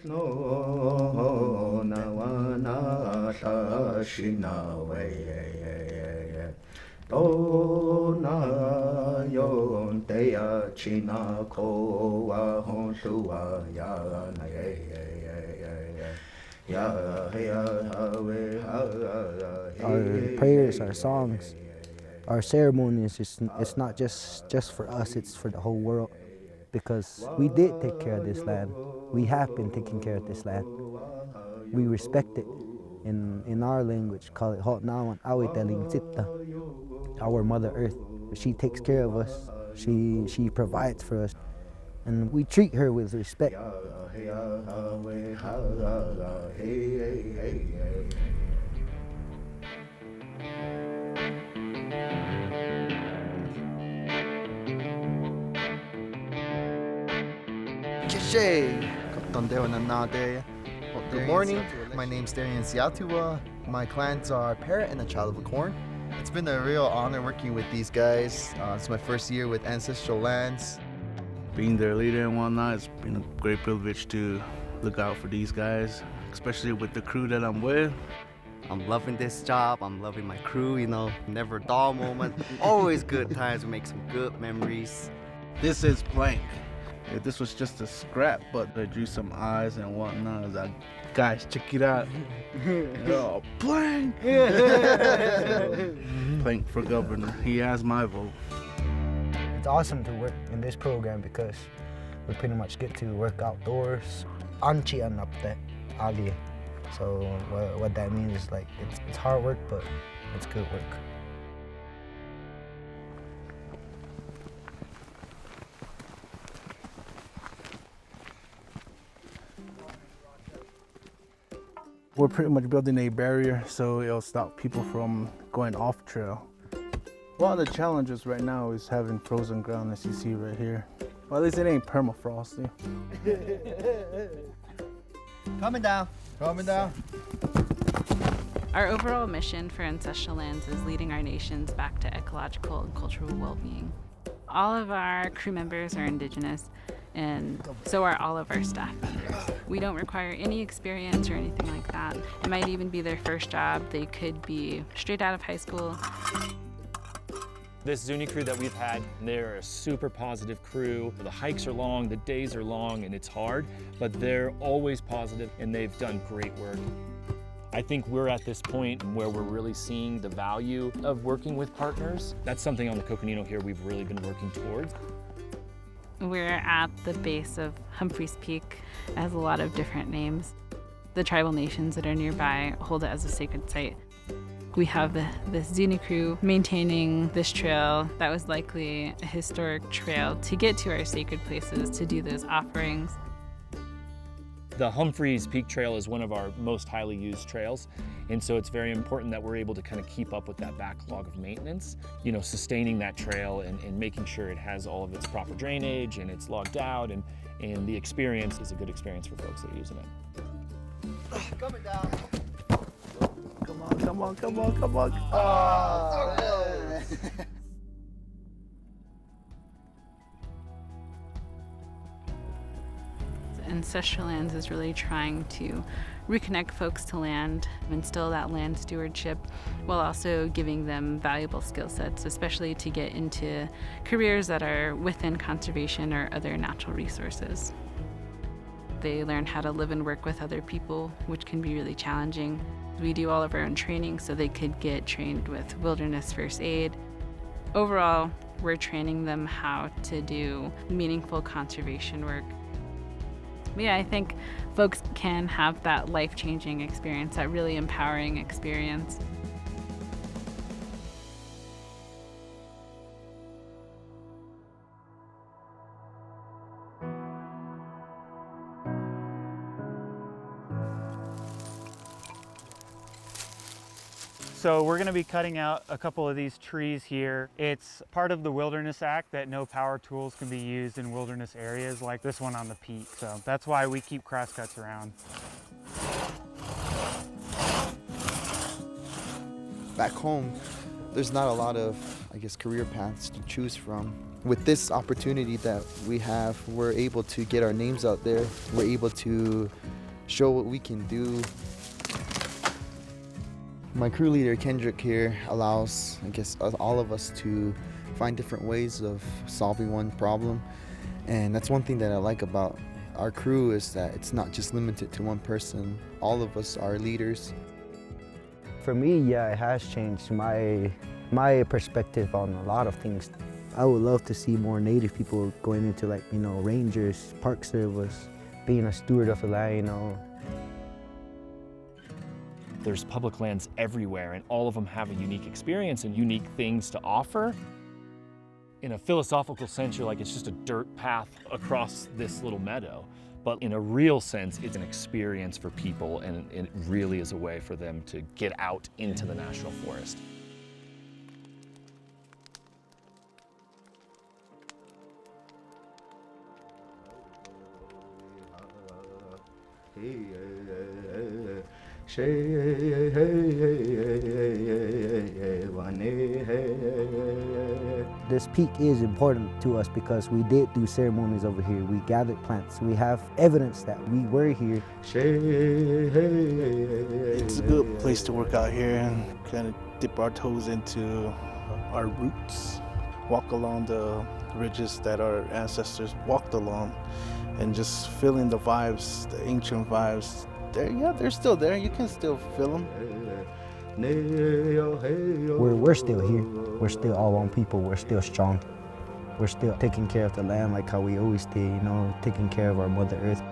no na wana ta shina we to na yon te ya china ko wa hon su wa ya na Our prayers, our songs, our ceremonies, it's not just for us, it's for the whole world. Because we did take care of this land. We have been taking care of this land. We respect it. In our language, call it Hot Nawan Awiteling Sitta, our Mother Earth. She takes care of us. She provides for us. And we treat her with respect. Good morning, my name's Darian Siatua. My clients are a parrot and a child of a corn. It's been a real honor working with these guys. It's my first year with Ancestral Lands. Being their leader and whatnot, it's been a great privilege to look out for these guys, especially with the crew that I'm with. I'm loving this job, I'm loving my crew, never a dull moment, always good times, we make some good memories. This is blank. If this was just a scrap, but I drew some eyes and whatnot. I was like, guys, check it out. Oh, blank! Blank for governor. He has my vote. It's awesome to work in this program because we pretty much get to work outdoors. Anchi anapte ali. So what that means is like it's hard work, but it's good work. We're pretty much building a barrier so it'll stop people from going off trail. One of the challenges right now is having frozen ground, as you see right here. Well, at least it ain't permafrost. Coming down. Our overall mission for Ancestral Lands is leading our nations back to ecological and cultural well-being. All of our crew members are Indigenous, and so are all of our staff members. We don't require any experience or anything like that. It might even be their first job. They could be straight out of high school. This Zuni crew that we've had, they're a super positive crew. The hikes are long, the days are long, and it's hard, but they're always positive and they've done great work. I think we're at this point where we're really seeing the value of working with partners. That's something on the Coconino here we've really been working towards. We're at the base of Humphreys Peak. It has a lot of different names. The tribal nations that are nearby hold it as a sacred site. We have this Zuni crew maintaining this trail that was likely a historic trail to get to our sacred places to do those offerings. The Humphreys Peak Trail is one of our most highly used trails, and so it's very important that we're able to kind of keep up with that backlog of maintenance, sustaining that trail and making sure it has all of its proper drainage and it's logged out, and the experience is a good experience for folks that are using it. Coming down. Come on. Oh, so close. Ancestral Lands is really trying to reconnect folks to land, instill that land stewardship, while also giving them valuable skill sets, especially to get into careers that are within conservation or other natural resources. They learn how to live and work with other people, which can be really challenging. We do all of our own training so they could get trained with wilderness first aid. Overall, we're training them how to do meaningful conservation work. Yeah, I think folks can have that life-changing experience, that really empowering experience. So we're going to be cutting out a couple of these trees here. It's part of the Wilderness Act that no power tools can be used in wilderness areas like this one on the peak. So that's why we keep crosscuts around. Back home, there's not a lot of, career paths to choose from. With this opportunity that we have, we're able to get our names out there. We're able to show what we can do. My crew leader, Kendrick here, allows, I guess, all of us to find different ways of solving one problem. And that's one thing that I like about our crew, is that it's not just limited to one person. All of us are leaders. For me, yeah, it has changed my perspective on a lot of things. I would love to see more Native people going into, like, you know, rangers, park service, being a steward of the land, you know. There's public lands everywhere, and all of them have a unique experience and unique things to offer. In a philosophical sense, you're like, it's just a dirt path across this little meadow. But in a real sense, it's an experience for people, and it really is a way for them to get out into the National Forest. This peak is important to us because we did do ceremonies over here. We gathered plants. We have evidence that we were here. It's a good place to work out here and kind of dip our toes into our roots, walk along the ridges that our ancestors walked along, and just feeling the vibes, the ancient vibes. They're still there. You can still feel them. We're still here. We're still all one people. We're still strong. We're still taking care of the land like how we always did, you know, taking care of our Mother Earth.